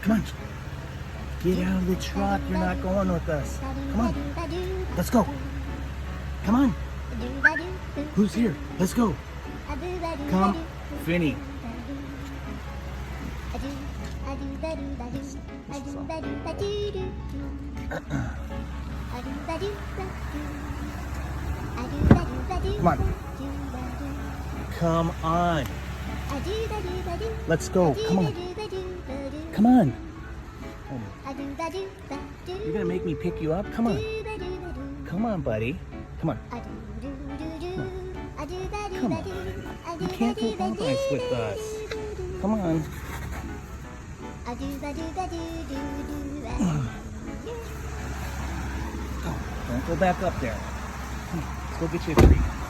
Come on. Get out of the truck. You're not going with us. Come on. Let's go. Come on. Who's here? Let's go. Come. Finny. Come on. Come on. Let's go. Come on. Come on. You're gonna make me pick you up? Come on. Come on, buddy. Come on. Come on. You can't go all nice with us. Come on. Don't go back up there. Come on. Let's go get you a treat.